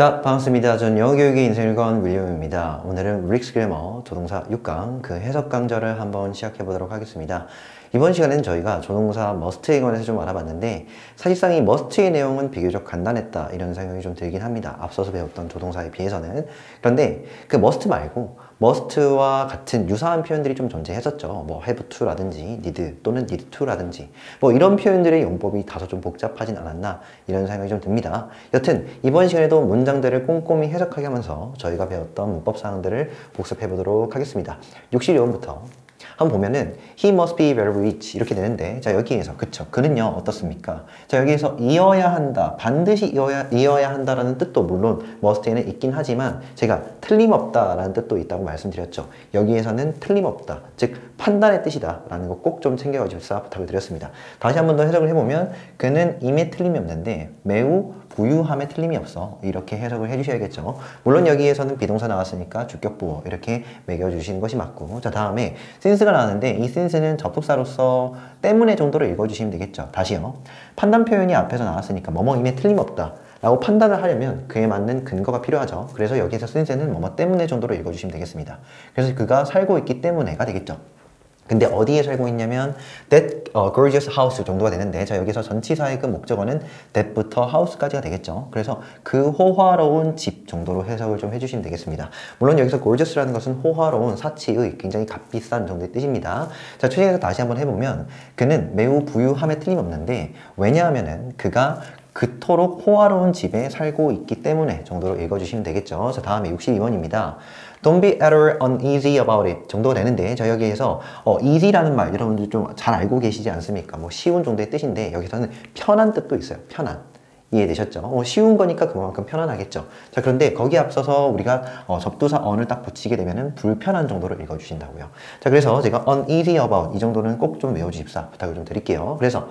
자, 반갑습니다. 전 영어교육의 인생을 건 윌리엄입니다. 오늘은 릭스 그래머 조동사 6강 그 해석 강좌를 한번 시작해 보도록 하겠습니다. 이번 시간에는 저희가 조동사 must에 관해서 좀 알아봤는데 사실상 이 must의 내용은 비교적 간단했다 이런 생각이 좀 들긴 합니다. 앞서서 배웠던 조동사에 비해서는. 그런데 그 must 말고 must와 같은 유사한 표현들이 좀 존재했었죠. 뭐 have to라든지 need 또는 need to라든지 뭐 이런 표현들의 용법이 다소 좀 복잡하진 않았나 이런 생각이 좀 듭니다. 여튼 이번 시간에도 문장들을 꼼꼼히 해석하게 하면서 저희가 배웠던 문법 사항들을 복습해 보도록 하겠습니다. 60요원부터 한번 보면은 he must be very rich 이렇게 되는데, 자 여기에서 그쵸, 그는요 어떻습니까? 자 여기에서 이어야 한다, 반드시 이어야 한다라는 뜻도 물론 must에는 있긴 하지만 제가 틀림없다 라는 뜻도 있다고 말씀드렸죠. 여기에서는 틀림없다, 즉 판단의 뜻이다 라는 거 꼭 좀 챙겨가지고 부탁을 드렸습니다. 다시 한번 더 해석을 해보면 그는 임에 틀림이 없는데 매우 부유함에 틀림이 없어, 이렇게 해석을 해주셔야겠죠. 물론 여기에서는 비동사 나왔으니까 주격부호 이렇게 매겨주시는 것이 맞고, 자 다음에 since가 나왔는데 이 since는 접속사로서 때문에 정도로 읽어주시면 되겠죠. 다시요, 판단 표현이 앞에서 나왔으니까 뭐뭐임에 틀림없다 라고 판단을 하려면 그에 맞는 근거가 필요하죠. 그래서 여기에서 since는 뭐뭐 때문에 정도로 읽어주시면 되겠습니다. 그래서 그가 살고 있기 때문에가 되겠죠. 근데 어디에 살고 있냐면 that gorgeous house 정도가 되는데, 자 여기서 전치사의 그 목적어는 that부터 house까지가 되겠죠. 그래서 그 호화로운 집 정도로 해석을 좀 해주시면 되겠습니다. 물론 여기서 gorgeous라는 것은 호화로운, 사치의, 굉장히 값비싼 정도의 뜻입니다. 자 최종에서 다시 한번 해보면 그는 매우 부유함에 틀림없는데 왜냐하면은 그가 그토록 호화로운 집에 살고 있기 때문에 정도로 읽어주시면 되겠죠. 자 다음에 62번입니다. Don't be at all uneasy about it 정도가 되는데, 자 여기에서 easy라는 말 여러분들 좀 잘 알고 계시지 않습니까? 뭐 쉬운 정도의 뜻인데 여기서는 편한 뜻도 있어요. 편한. 이해되셨죠? 쉬운 거니까 그만큼 편안하겠죠. 자 그런데 거기에 앞서서 우리가 접두사 on을 딱 붙이게 되면은 불편한 정도로 읽어주신다고요. 자 그래서 제가 uneasy about 이 정도는 꼭 좀 외워주십사 부탁을 좀 드릴게요. 그래서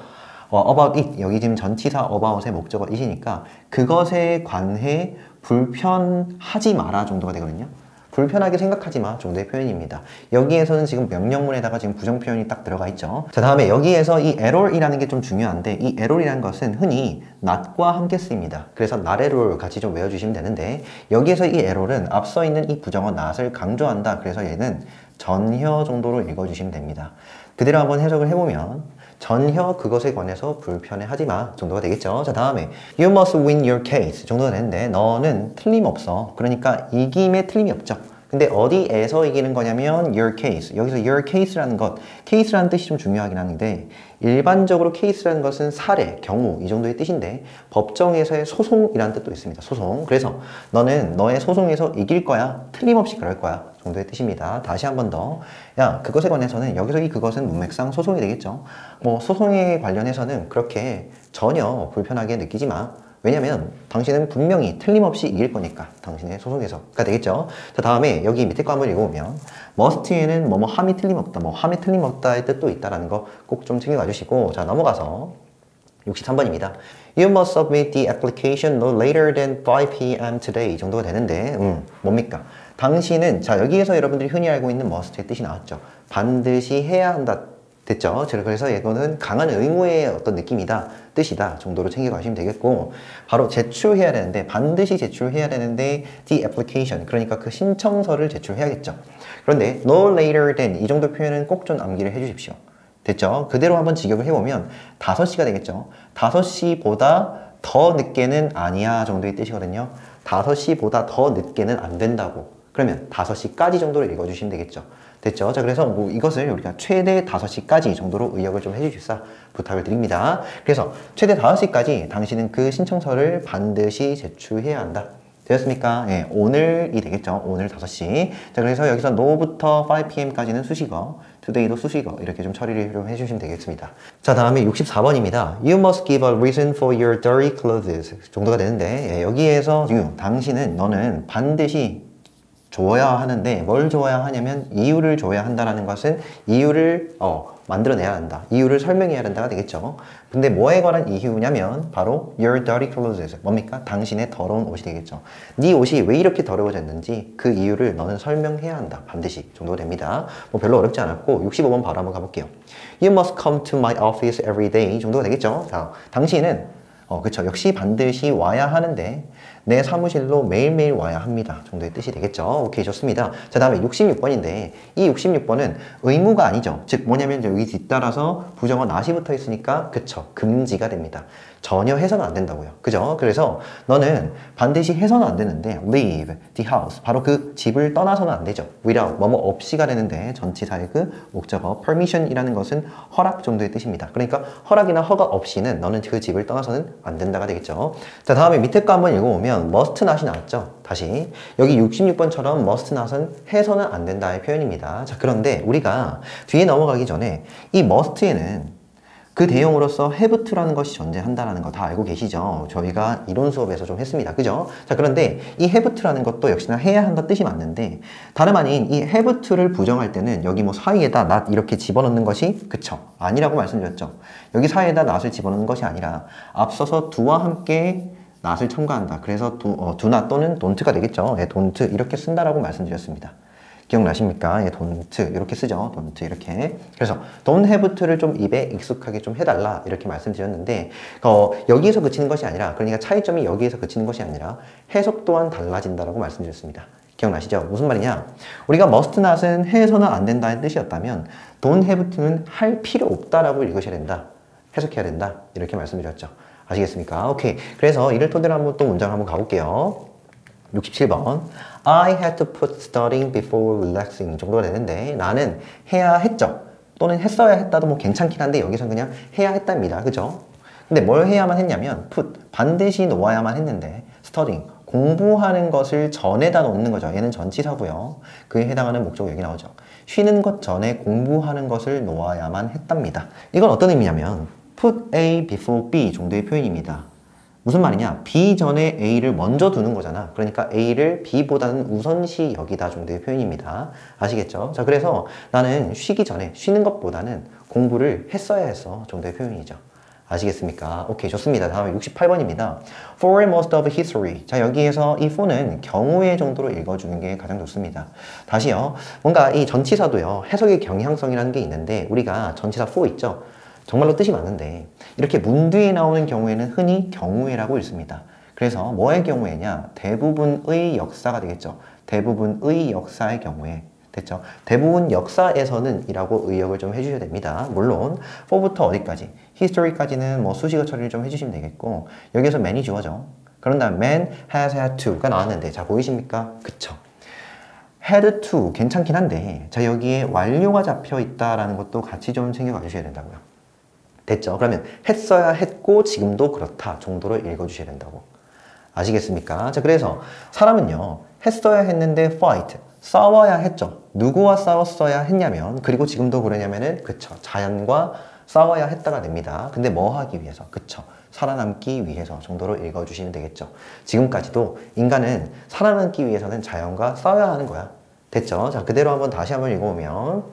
about it, 여기 지금 전치사 about의 목적어 it이니까 그것에 관해 불편하지 마라 정도가 되거든요. 불편하게 생각하지 마 정도의 표현입니다. 여기에서는 지금 명령문에다가 지금 부정 표현이 딱 들어가 있죠. 자 다음에 여기에서 이 at all이라는 게 좀 중요한데, 이 at all이라는 것은 흔히 not과 함께 쓰입니다. 그래서 not at all 같이 좀 외워주시면 되는데, 여기에서 이 at all은 앞서 있는 이 부정어 not을 강조한다. 그래서 얘는 전혀 정도로 읽어주시면 됩니다. 그대로 한번 해석을 해보면 전혀 그것에 관해서 불편해하지 마 정도가 되겠죠. 자 다음에 you must win your case 정도가 되는데 너는 틀림없어, 그러니까 이김에 틀림이 없죠. 근데 어디에서 이기는 거냐면 your case, 여기서 your case라는 것, case라는 뜻이 좀 중요하긴 하는데 일반적으로 case라는 것은 사례, 경우 이 정도의 뜻인데 법정에서의 소송이라는 뜻도 있습니다. 소송. 그래서 너는 너의 소송에서 이길 거야, 틀림없이 그럴 거야 정도의 뜻입니다. 다시 한 번 더, 야 그것에 관해서는, 여기서 이 그것은 문맥상 소송이 되겠죠. 뭐 소송에 관련해서는 그렇게 전혀 불편하게 느끼지 마, 왜냐면 당신은 분명히 틀림없이 이길 거니까 당신의 소송에서가 되겠죠. 자 다음에 여기 밑에 거 한번 읽어보면 must에는 뭐뭐 함이 틀림없다, 뭐 함이 틀림없다의 뜻도 있다라는 거 꼭 좀 챙겨가 주시고, 자 넘어가서 63번입니다. You must submit the application no later than 5 p.m. today 정도가 되는데 뭡니까? 당신은, 자 여기에서 여러분들이 흔히 알고 있는 must의 뜻이 나왔죠. 반드시 해야 한다 됐죠? 그래서 이거는 강한 의무의 어떤 느낌이다, 뜻이다 정도로 챙겨가시면 되겠고, 바로 제출해야 되는데, 반드시 제출해야 되는데 the application, 그러니까 그 신청서를 제출해야겠죠. 그런데 no later than 이 정도 표현은 꼭 좀 암기를 해주십시오. 됐죠? 그대로 한번 직역을 해보면 5시가 되겠죠. 5시보다 더 늦게는 아니야 정도의 뜻이거든요. 5시보다 더 늦게는 안 된다고, 그러면 5시까지 정도로 읽어주시면 되겠죠. 됐죠? 자 그래서 뭐 이것을 우리가 최대 5시까지 정도로 의역을 좀 해주십사 부탁을 드립니다. 그래서 최대 5시까지 당신은 그 신청서를 반드시 제출해야 한다. 되었습니까? 예, 오늘이 되겠죠. 오늘 5시. 자 그래서 여기서 no부터 5pm까지는 수식어, today도 수식어 이렇게 좀 처리를 좀 해주시면 되겠습니다. 자 다음에 64번입니다. You must give a reason for your dirty clothes 정도가 되는데, 예, 여기에서 당신은, 너는 반드시 줘야 하는데 뭘 줘야 하냐면 이유를 줘야 한다라는 것은 이유를 만들어내야 한다, 이유를 설명해야 한다가 되겠죠. 근데 뭐에 관한 이유냐면 바로 your dirty clothes, 뭡니까? 당신의 더러운 옷이 되겠죠. 네 옷이 왜 이렇게 더러워졌는지 그 이유를 너는 설명해야 한다, 반드시 정도 됩니다. 뭐 별로 어렵지 않았고 65번 바로 한번 가볼게요. You must come to my office every day 정도가 되겠죠. 자, 당신은 그쵸. 역시 반드시 와야 하는데 내 사무실로 매일매일 와야 합니다 정도의 뜻이 되겠죠. 오케이, 좋습니다. 자, 다음에 66번인데 이 66번은 의무가 아니죠. 즉 뭐냐면 여기 뒤따라서 부정어 not이 붙어 있으니까 그쵸, 금지가 됩니다. 전혀 해서는 안 된다고요. 그죠? 그래서 너는 반드시 해서는 안 되는데 leave the house, 바로 그 집을 떠나서는 안 되죠. without, 뭐뭐 없이가 되는데 전치사의 그 목적어 permission이라는 것은 허락 정도의 뜻입니다. 그러니까 허락이나 허가 없이는 너는 그 집을 떠나서는 안 된다가 되겠죠. 자, 다음에 밑에 거 한번 읽어보면 must not이 나왔죠. 다시 여기 66번처럼 must not은 해서는 안 된다의 표현입니다. 자, 그런데 우리가 뒤에 넘어가기 전에 이 must에는 그 대용으로서 have to라는 것이 존재한다는 거 다 알고 계시죠? 저희가 이론 수업에서 좀 했습니다. 그죠? 자, 그런데 이 have to라는 것도 역시나 해야 한다 뜻이 맞는데 다름 아닌 이 have to를 부정할 때는 여기 뭐 사이에다 not 이렇게 집어넣는 것이 그쵸? 아니라고 말씀드렸죠. 여기 사이에다 not을 집어넣는 것이 아니라 앞서서 do와 함께 not을 첨가한다. 그래서 do not 또는 don't가 되겠죠. 예, don't 이렇게 쓴다라고 말씀드렸습니다. 기억나십니까? 예, don't 이렇게 쓰죠. don't 이렇게. 그래서 don't have to를 좀 입에 익숙하게 좀 해달라 이렇게 말씀드렸는데 여기에서 그치는 것이 아니라, 그러니까 차이점이 여기에서 그치는 것이 아니라 해석 또한 달라진다라고 말씀드렸습니다. 기억나시죠? 무슨 말이냐? 우리가 must not은 해서는 안 된다는 뜻이었다면 don't have to는 할 필요 없다라고 읽으셔야 된다. 해석해야 된다. 이렇게 말씀드렸죠. 아시겠습니까? 오케이. 그래서 이를 토대로 한번 또 문장 한번 가볼게요. 67번. I had to put studying before relaxing 정도가 되는데 나는 해야 했죠. 또는 했어야 했다도 뭐 괜찮긴 한데 여기서 그냥 해야 했답니다. 그죠? 근데 뭘 해야만 했냐면 put, 반드시 놓아야만 했는데 studying, 공부하는 것을 전에다 놓는 거죠. 얘는 전치사고요. 그에 해당하는 목적어 여기 나오죠. 쉬는 것 전에 공부하는 것을 놓아야만 했답니다. 이건 어떤 의미냐면 put A before B 정도의 표현입니다. 무슨 말이냐? B 전에 A를 먼저 두는 거잖아. 그러니까 A를 B보다는 우선시 여기다 정도의 표현입니다. 아시겠죠? 자, 그래서 나는 쉬기 전에, 쉬는 것보다는 공부를 했어야 했어 정도의 표현이죠. 아시겠습니까? 오케이, 좋습니다. 다음에 68번입니다. For most of history. 자, 여기에서 이 for는 경우의 정도로 읽어주는 게 가장 좋습니다. 다시요. 뭔가 이 전치사도요, 해석의 경향성이라는 게 있는데 우리가 전치사 for 있죠? 정말로 뜻이 맞는데 이렇게 문 뒤에 나오는 경우에는 흔히 경우에라고 읽습니다. 그래서 뭐의 경우에냐? 대부분의 역사가 되겠죠. 대부분의 역사의 경우에. 됐죠? 대부분 역사에서는 이라고 의역을 좀 해주셔야 됩니다. 물론 for부터 어디까지? history까지는 뭐 수식어 처리를 좀 해주시면 되겠고 여기서 man이 주어져. 그런 다음 man has had to가 나왔는데 자, 보이십니까? 그쵸? had to 괜찮긴 한데 자, 여기에 완료가 잡혀 있다라는 것도 같이 좀 챙겨가 주셔야 된다고요. 됐죠? 그러면 했어야 했고 지금도 그렇다 정도로 읽어주셔야 된다고. 아시겠습니까? 자, 그래서 사람은요, 했어야 했는데 fight, 싸워야 했죠. 누구와 싸웠어야 했냐면, 그리고 지금도 그러냐면은 그쵸, 자연과 싸워야 했다가 됩니다. 근데 뭐 하기 위해서? 그쵸, 살아남기 위해서 정도로 읽어주시면 되겠죠. 지금까지도 인간은 살아남기 위해서는 자연과 싸워야 하는 거야. 됐죠? 자, 그대로 한번 다시 한번 읽어보면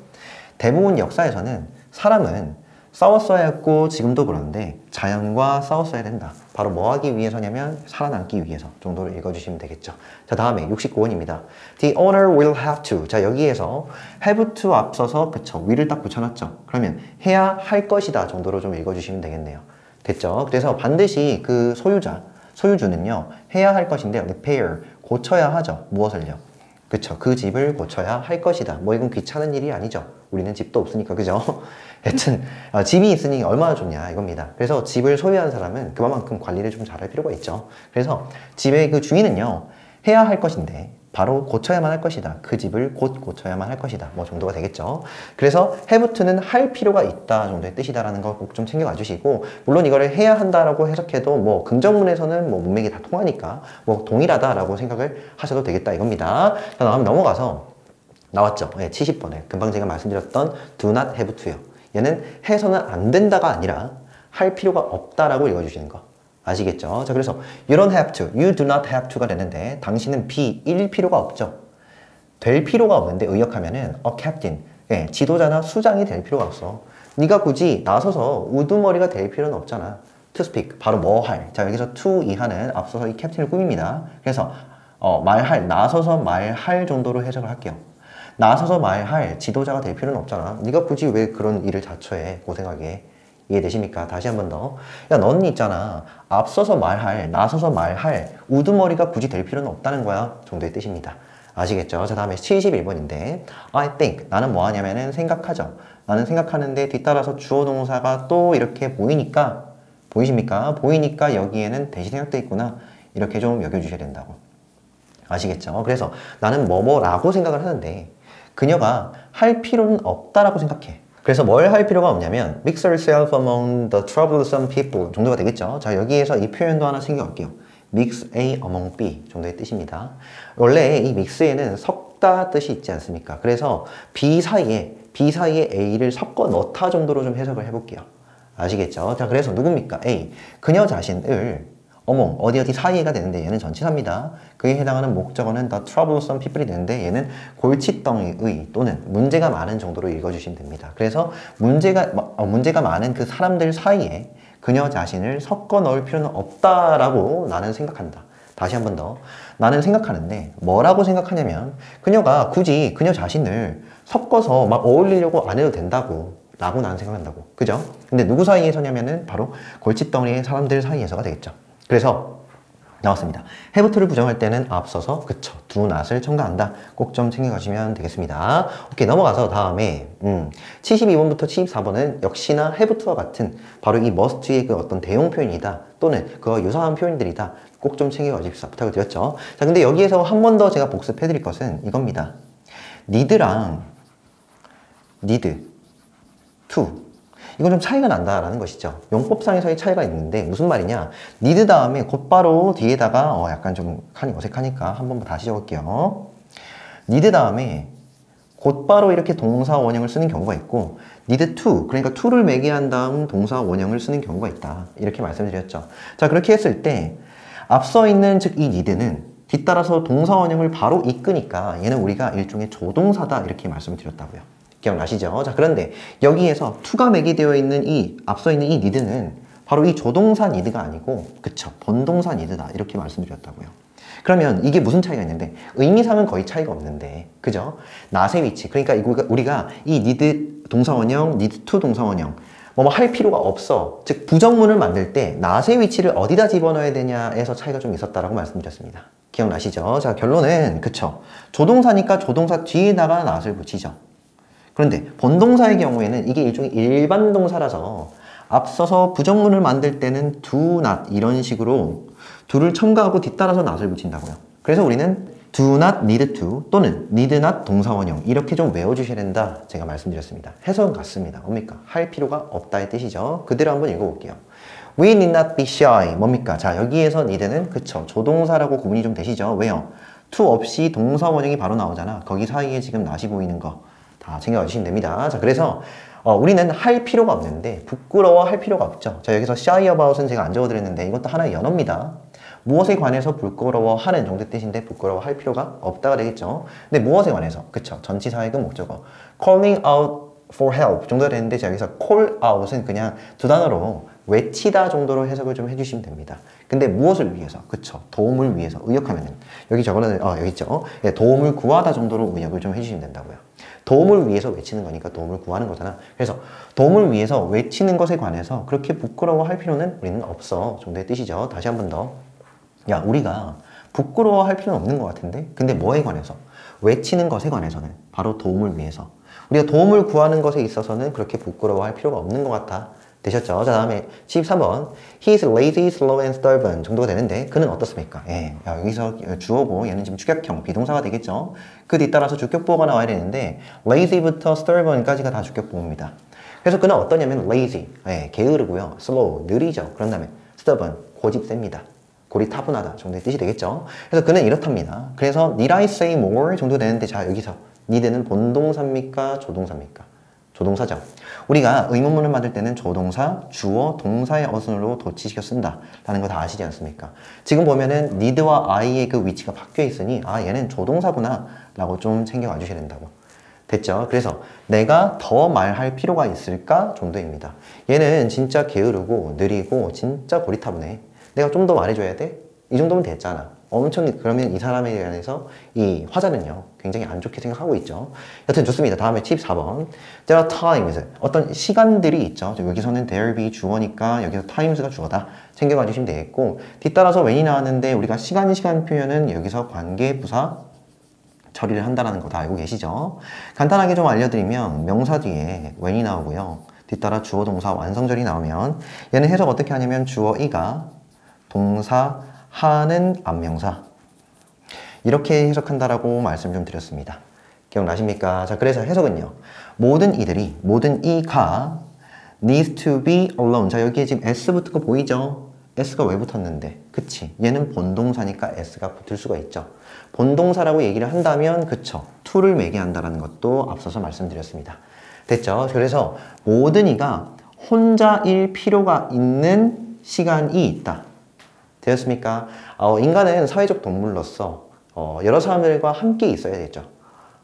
대부분 역사에서는 사람은 싸웠어야 했고 지금도 그런데 자연과 싸웠어야 된다. 바로 뭐 하기 위해서냐면 살아남기 위해서 정도로 읽어주시면 되겠죠. 자, 다음에 69번입니다. The owner will have to. 자, 여기에서 have to 앞서서 그쵸, will을 딱 붙여놨죠. 그러면 해야 할 것이다 정도로 좀 읽어주시면 되겠네요. 됐죠? 그래서 반드시 그 소유주는요 해야 할 것인데 repair, 고쳐야 하죠. 무엇을요? 그쵸, 그 집을 고쳐야 할 것이다. 뭐 이건 귀찮은 일이 아니죠. 우리는 집도 없으니까. 그죠? 여튼 집이 있으니 얼마나 좋냐 이겁니다. 그래서 집을 소유한 사람은 그만큼 관리를 좀 잘할 필요가 있죠. 그래서 집의 그 주인은요 해야 할 것인데 바로 고쳐야만 할 것이다. 그 집을 곧 고쳐야만 할 것이다. 뭐 정도가 되겠죠. 그래서 have to는 할 필요가 있다 정도의 뜻이다라는 거 꼭 좀 챙겨가 주시고, 물론 이거를 해야 한다라고 해석해도 뭐 긍정문에서는 뭐 문맥이 다 통하니까 뭐 동일하다라고 생각을 하셔도 되겠다 이겁니다. 자, 다음 넘어가서 나왔죠. 네, 70번에 금방 제가 말씀드렸던 do not have to요. 얘는 해서는 안 된다가 아니라 할 필요가 없다라고 읽어주시는 거. 아시겠죠? 자, 그래서 you don't have to, you do not have to가 되는데 당신은 be일 필요가 없죠. 될 필요가 없는데 의역하면은 a captain, 예, 지도자나 수장이 될 필요가 없어. 네가 굳이 나서서 우두머리가 될 필요는 없잖아. to speak, 바로 뭐 할. 자, 여기서 to 이하는 앞서서 이 캡틴을 꾸밉니다. 그래서 말할, 나서서 말할 정도로 해석을 할게요. 나서서 말할 지도자가 될 필요는 없잖아. 네가 굳이 왜 그런 일을 자처해 고생하게. 이해되십니까? 다시 한 번 더. 야, 넌 있잖아. 앞서서 말할, 나서서 말할 우두머리가 굳이 될 필요는 없다는 거야. 정도의 뜻입니다. 아시겠죠? 자, 다음에 71번인데 I think, 나는 뭐 하냐면은 생각하죠. 나는 생각하는데 뒤따라서 주어 동사가 또 이렇게 보이니까, 보이십니까? 보이니까 여기에는 대시 생략돼 있구나. 이렇게 좀 여겨주셔야 된다고. 아시겠죠? 그래서 나는 뭐뭐라고 생각을 하는데 그녀가 할 필요는 없다라고 생각해. 그래서 뭘 할 필요가 없냐면 mix herself among the troublesome people 정도가 되겠죠. 자, 여기에서 이 표현도 하나 챙겨갈게요. mix A among B 정도의 뜻입니다. 원래 이 mix에는 섞다 뜻이 있지 않습니까? 그래서 B 사이에 A를 섞어 넣다 정도로 좀 해석을 해볼게요. 아시겠죠? 자, 그래서 누굽니까? A. 그녀 자신을 어몽, 어디 사이가 되는데 얘는 전치사입니다. 그에 해당하는 목적어는 the troublesome people이 되는데 얘는 골칫덩이의 또는 문제가 많은 정도로 읽어주시면 됩니다. 그래서 문제가 많은 그 사람들 사이에 그녀 자신을 섞어 넣을 필요는 없다라고 나는 생각한다. 다시 한 번 더. 나는 생각하는데 뭐라고 생각하냐면 그녀가 굳이 그녀 자신을 섞어서 막 어울리려고 안 해도 된다고 라고 나는 생각한다고. 그죠? 근데 누구 사이에서냐면은 바로 골칫덩이의 사람들 사이에서가 되겠죠. 그래서 나왔습니다. have토를 부정할 때는 앞서서 그쵸, do not을 첨가한다. 꼭 좀 챙겨가시면 되겠습니다. 오케이, 넘어가서 다음에 72번부터 74번은 역시나 have토와 같은 바로 이 must의 그 어떤 대용 표현이다 또는 그와 유사한 표현들이다. 꼭 좀 챙겨가십시오. 부탁을 드렸죠. 자, 근데 여기에서 한 번 더 제가 복습해 드릴 것은 이겁니다. need랑 need, to 이건 좀 차이가 난다라는 것이죠. 용법상에서의 차이가 있는데 무슨 말이냐? need 다음에 곧바로 뒤에다가 약간 좀 어색하니까 한 번 다시 적을게요. need 다음에 곧바로 이렇게 동사 원형을 쓰는 경우가 있고 need to, 그러니까 to를 매개한 다음 동사 원형을 쓰는 경우가 있다. 이렇게 말씀드렸죠. 자, 그렇게 했을 때 앞서 있는 즉 이 need는 뒤따라서 동사 원형을 바로 이끄니까 얘는 우리가 일종의 조동사다 이렇게 말씀을 드렸다고요. 기억나시죠? 자, 그런데 여기에서 to가 매개되어 있는 앞서 있는 이 need는 바로 이 조동사 need가 아니고 그쵸, 본동사 need다 이렇게 말씀드렸다고요. 그러면 이게 무슨 차이가 있는데 의미상은 거의 차이가 없는데 그죠? not의 위치, 그러니까 우리가 이 need 동사원형, need to 동사원형 뭐 할 필요가 없어, 즉 부정문을 만들 때 not의 위치를 어디다 집어넣어야 되냐에서 차이가 좀 있었다라고 말씀드렸습니다. 기억나시죠? 자, 결론은 그쵸, 조동사니까 조동사 뒤에다가 not을 붙이죠. 그런데 본동사의 경우에는 이게 일종의 일반 동사라서 앞서서 부정문을 만들 때는 do not 이런 식으로 do를 첨가하고 뒤따라서 not을 붙인다고요. 그래서 우리는 do not need to 또는 need not 동사원형 이렇게 좀 외워주셔야 된다 제가 말씀드렸습니다. 해석은 같습니다. 뭡니까? 할 필요가 없다의 뜻이죠. 그대로 한번 읽어볼게요. We need not be shy. 뭡니까? 자, 여기에서 need는 그쵸, 조동사라고 구분이 좀 되시죠? 왜요? to 없이 동사원형이 바로 나오잖아. 거기 사이에 지금 not이 보이는 거 다 챙겨주시면 됩니다. 자, 그래서 우리는 할 필요가 없는데 부끄러워할 필요가 없죠. 자, 여기서 shy about은 제가 안 적어드렸는데 이것도 하나의 연어입니다. 무엇에 관해서 부끄러워하는 정도의 뜻인데 부끄러워할 필요가 없다가 되겠죠. 근데 무엇에 관해서? 그쵸, 전치사의 목적어 calling out for help 정도가 되는데 제가 여기서 call out은 그냥 두 단어로 외치다 정도로 해석을 좀 해주시면 됩니다. 근데 무엇을 위해서? 그쵸, 도움을 위해서 의역하면은 여기 적어놓은 여기 있죠. 예, 도움을 구하다 정도로 의역을 좀 해주시면 된다고요. 도움을 위해서 외치는 거니까 도움을 구하는 거잖아. 그래서 도움을 위해서 외치는 것에 관해서 그렇게 부끄러워할 필요는 우리는 없어 정도의 뜻이죠. 다시 한 번 더. 야, 우리가 부끄러워할 필요는 없는 것 같은데 근데 뭐에 관해서? 외치는 것에 관해서는 바로 도움을 위해서 우리가 도움을 구하는 것에 있어서는 그렇게 부끄러워할 필요가 없는 것 같아. 되셨죠? 자, 다음에 73번 He is lazy, slow and stubborn 정도가 되는데 그는 어떻습니까? 야, 여기서 주어고 얘는 지금 주격형 비동사가 되겠죠? 그 뒤따라서 주격보호가 나와야 되는데 lazy부터 stubborn까지가 다 주격보호입니다. 그래서 그는 어떠냐면 lazy, 게으르고요, slow, 느리죠. 그런 다음에 stubborn, 고집셉니다. 고리타분하다 정도의 뜻이 되겠죠. 그래서 그는 이렇답니다. 그래서 need I say more 정도 되는데 자, 여기서 need는 본동사입니까? 조동사입니까? 조동사죠. 우리가 의문문을 만들 때는 조동사, 주어, 동사의 어순으로 도치시켜 쓴다 라는 거 다 아시지 않습니까? 지금 보면은 need와 I의 그 위치가 바뀌어 있으니 얘는 조동사구나 라고 좀 챙겨와 주셔야 된다고. 됐죠? 그래서 내가 더 말할 필요가 있을까 정도입니다. 얘는 진짜 게으르고 느리고 진짜 고리타분해. 내가 좀 더 말해줘야 돼? 이 정도면 됐잖아. 엄청 그러면 이 사람에 대해서 이 화자는요 굉장히 안 좋게 생각하고 있죠. 여튼 좋습니다. 다음에 팁 4번. There are times. 어떤 시간들이 있죠. 여기서는 there be 주어니까 여기서 times가 주어다. 챙겨가 주시면 되겠고, 뒤따라서 when이 나왔는데 우리가 시간 표현은 여기서 관계 부사 처리를 한다는 거 다 알고 계시죠? 간단하게 좀 알려드리면 명사 뒤에 when이 나오고요. 뒤따라 주어 동사 완성절이 나오면 얘는 해석 어떻게 하냐면 주어 이가 동사 하는 앞명사 이렇게 해석한다라고 말씀 좀 드렸습니다. 기억나십니까? 자, 그래서 해석은요. 모든 이가 needs to be alone. 자, 여기에 지금 s 붙은 거 보이죠? s가 왜 붙었는데? 그치? 얘는 본동사니까 s가 붙을 수가 있죠. 본동사라고 얘기를 한다면 그쵸? to를 매개한다는 것도 앞서서 말씀드렸습니다. 됐죠? 그래서 모든 이가 혼자일 필요가 있는 시간이 있다. 되었습니까? 인간은 사회적 동물로서 여러 사람들과 함께 있어야 되죠.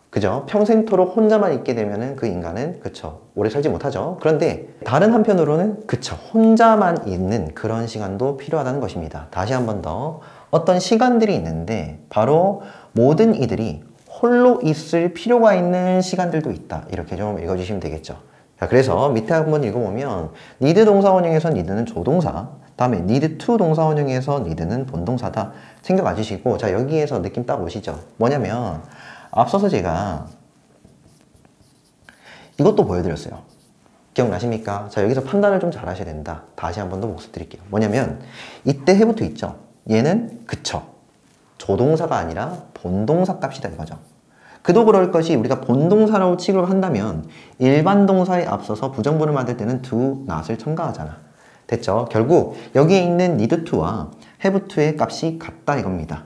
그죠? 평생토록 혼자만 있게 되면은 그 인간은 그쵸 오래 살지 못하죠. 그런데 다른 한편으로는 그쵸 혼자만 있는 그런 시간도 필요하다는 것입니다. 다시 한 번 더 어떤 시간들이 있는데 바로 모든 이들이 홀로 있을 필요가 있는 시간들도 있다. 이렇게 좀 읽어주시면 되겠죠. 자, 그래서 밑에 한번 읽어보면 need 동사 원형에서 need는 조동사, 다음에 need to 동사 원형에서 need는 본동사다. 챙겨가 주시고, 자, 여기에서 느낌 딱 오시죠? 뭐냐면 앞서서 제가 이것도 보여드렸어요. 기억나십니까? 자, 여기서 판단을 좀 잘 하셔야 된다. 다시 한 번 더 복습 드릴게요. 뭐냐면 이때 해부터 있죠? 얘는 그쵸 조동사가 아니라 본동사 값이다 이거죠. 그도 그럴 것이 우리가 본동사라고 취급을 한다면 일반 동사에 앞서서 부정부를 만들 때는 do, not을 첨가하잖아. 됐죠? 결국 여기에 있는 need to와 have to의 값이 같다 이겁니다.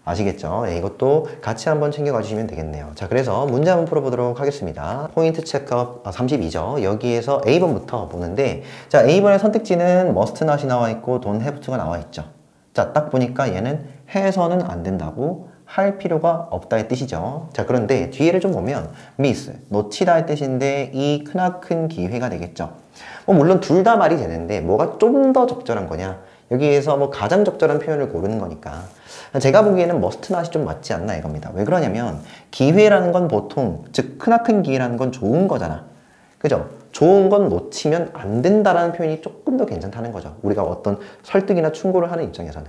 아시겠죠? 네, 이것도 같이 한번 챙겨가 주시면 되겠네요. 자, 그래서 문제 한번 풀어보도록 하겠습니다. 포인트 체크업 32죠. 여기에서 A번부터 보는데, 자, A번의 선택지는 must not이 나와 있고 don't have to가 나와 있죠. 자, 딱 보니까 얘는 해서는 안 된다고 할 필요가 없다의 뜻이죠. 자, 그런데 뒤에를 좀 보면 miss, 놓치다의 뜻인데 이 크나큰 기회가 되겠죠. 물론 둘 다 말이 되는데 뭐가 좀 더 적절한 거냐? 여기에서 뭐 가장 적절한 표현을 고르는 거니까 제가 보기에는 must not이 좀 맞지 않나 이겁니다. 왜 그러냐면 기회라는 건 보통 즉 크나큰 기회라는 건 좋은 거잖아. 그죠? 좋은 건 놓치면 안 된다라는 표현이 조금 더 괜찮다는 거죠. 우리가 어떤 설득이나 충고를 하는 입장에서는.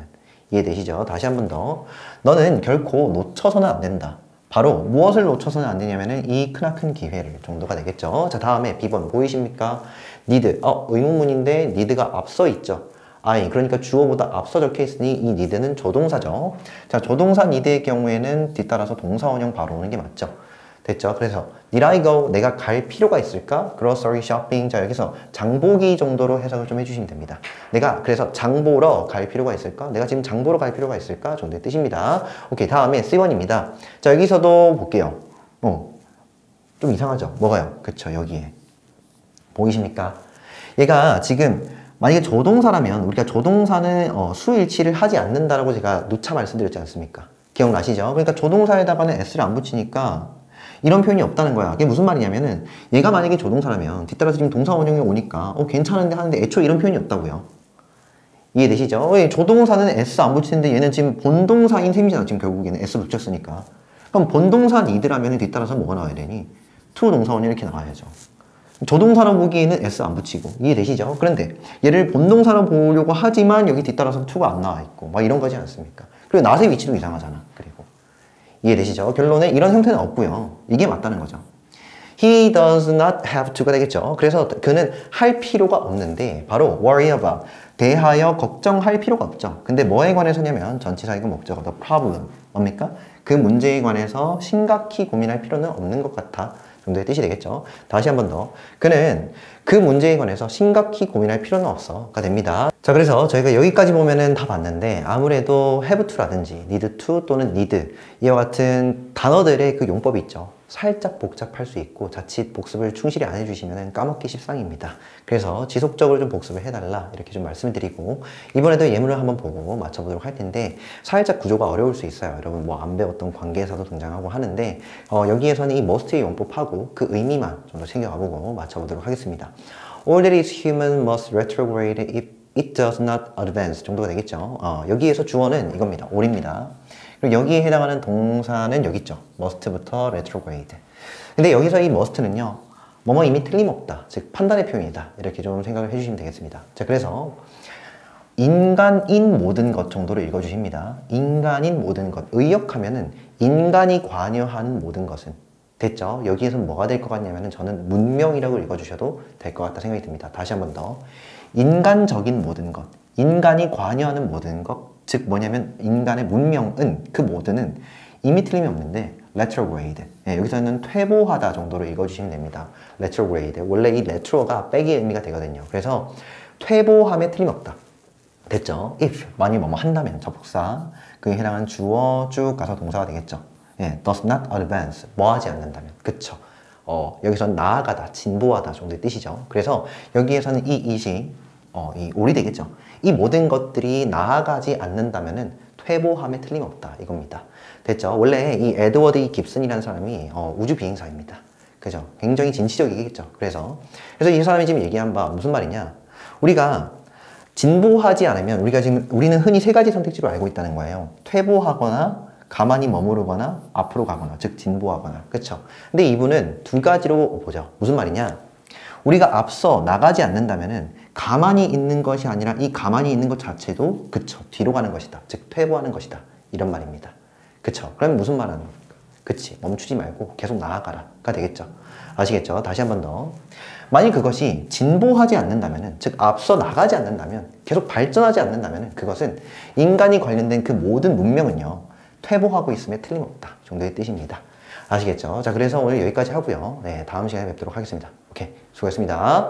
이해되시죠? 다시 한 번 더. 너는 결코 놓쳐서는 안 된다. 바로 무엇을 놓쳐서는 안 되냐면은 이 크나큰 기회를 정도가 되겠죠. 자, 다음에 B번 보이십니까? need. 의문문인데 need가 앞서 있죠. 그러니까 주어보다 앞서 적혀 있으니 이 need는 조동사죠. 자, 조동사 need의 경우에는 뒤따라서 동사 원형 바로 오는 게 맞죠. 됐죠? 그래서 Did I go? 내가 갈 필요가 있을까? Grocery shopping. 자, 여기서 장보기 정도로 해석을 좀 해주시면 됩니다. 내가 그래서 장보러 갈 필요가 있을까? 내가 지금 장보러 갈 필요가 있을까? 정도의 뜻입니다. 오케이, 다음에 C번입니다. 자, 여기서도 볼게요. 좀 이상하죠? 뭐가요? 그쵸, 여기에. 보이십니까? 얘가 지금 만약에 조동사라면 우리가 조동사는 수일치를 하지 않는다라고 제가 누차 말씀드렸지 않습니까? 기억나시죠? 그러니까 조동사에다가는 s를 안 붙이니까 이런 표현이 없다는 거야. 그게 무슨 말이냐면은 얘가 만약에 조동사라면 뒤따라서 지금 동사 원형이 오니까 괜찮은데 하는데 애초에 이런 표현이 없다고요. 이해되시죠? 조동사는 s 안 붙이는데 얘는 지금 본동사인 셈이잖아. 지금 결국에는 s 붙였으니까. 그럼 본동사 need라면 뒤따라서 뭐가 나와야 되니? to 동사 원형 이렇게 나와야죠. 조동사로 보기에는 s 안 붙이고. 이해되시죠? 그런데 얘를 본동사로 보려고 하지만 여기 뒤따라서 to가 안 나와 있고 막 이런 거지 않습니까? 그리고 not의 위치도 이상하잖아. 그리고 이해되시죠? 결론에 이런 형태는 없고요. 이게 맞다는 거죠. He does not have to가 되겠죠. 그래서 그는 할 필요가 없는데 바로 worry about, 대하여 걱정할 필요가 없죠. 근데 뭐에 관해서냐면 전치사이고 목적어 the problem, 뭡니까? 그 문제에 관해서 심각히 고민할 필요는 없는 것 같아 정도의 뜻이 되겠죠. 다시 한 번 더. 그는 그 문제에 관해서 심각히 고민할 필요는 없어가 됩니다. 자, 그래서 저희가 여기까지 보면은 다 봤는데 아무래도 have to라든지 need to 또는 need 이와 같은 단어들의 그 용법이 있죠. 살짝 복잡할 수 있고 자칫 복습을 충실히 안 해주시면 까먹기 십상입니다. 그래서 지속적으로 좀 복습을 해달라 이렇게 좀 말씀을 드리고 이번에도 예문을 한번 보고 맞춰보도록 할 텐데 살짝 구조가 어려울 수 있어요. 여러분 뭐 안 배웠던 관계사도 등장하고 하는데 여기에서는 이 must의 용법하고 그 의미만 좀 더 챙겨가보고 맞춰보도록 하겠습니다. All that is human must retrograde if it does not advance 정도가 되겠죠. 여기에서 주어는 이겁니다. all입니다. 그리고 여기에 해당하는 동사는 여기 있죠. must부터 retrograde. 근데 여기서 이 must는요. 뭐뭐 이미 틀림없다. 즉 판단의 표현이다. 이렇게 좀 생각을 해주시면 되겠습니다. 자, 그래서 인간인 모든 것 정도로 읽어주십니다. 인간인 모든 것. 의역하면은 인간이 관여한 모든 것은. 됐죠? 여기에서 뭐가 될 것 같냐면은 저는 문명이라고 읽어주셔도 될 것 같다 생각이 듭니다. 다시 한 번 더. 인간적인 모든 것. 인간이 관여하는 모든 것. 즉 뭐냐면 인간의 문명은 그 모든은 이미 틀림이 없는데 retrograde. 예, 여기서는 퇴보하다 정도로 읽어주시면 됩니다. retrograde. 원래 이 retro가 백의 의미가 되거든요. 그래서 퇴보함에 틀림없다. 됐죠? if 만약 뭐뭐 한다면 접속사 그에 해당하는 주어 쭉 가서 동사가 되겠죠. 예, does not advance 뭐 하지 않는다면 그쵸? 여기서는 나아가다, 진보하다 정도의 뜻이죠. 그래서 여기에서는 이 it이 이 올이 되겠죠. 이 모든 것들이 나아가지 않는다면은 퇴보함에 틀림없다 이겁니다. 됐죠? 원래 이 에드워드 이 깁슨이라는 사람이 우주 비행사입니다. 그죠? 굉장히 진취적이겠죠. 그래서 이 사람이 지금 얘기한 바 무슨 말이냐? 우리가 진보하지 않으면 우리는 흔히 세 가지 선택지로 알고 있다는 거예요. 퇴보하거나 가만히 머무르거나 앞으로 가거나 즉 진보하거나. 그쵸? 근데 이분은 두 가지로 보죠. 무슨 말이냐? 우리가 앞서 나가지 않는다면은 가만히 있는 것이 아니라 이 가만히 있는 것 자체도 그쵸 뒤로 가는 것이다. 즉 퇴보하는 것이다. 이런 말입니다. 그쵸? 그러면 무슨 말 하는 겁니까? 그치 멈추지 말고 계속 나아가라가 되겠죠. 아시겠죠? 다시 한 번 더. 만약 그것이 진보하지 않는다면은 즉 앞서 나가지 않는다면 계속 발전하지 않는다면은 그것은 인간이 관련된 그 모든 문명은요 퇴보하고 있음에 틀림없다 정도의 뜻입니다. 아시겠죠? 자, 그래서 오늘 여기까지 하고요. 네, 다음 시간에 뵙도록 하겠습니다. 오케이, 수고했습니다.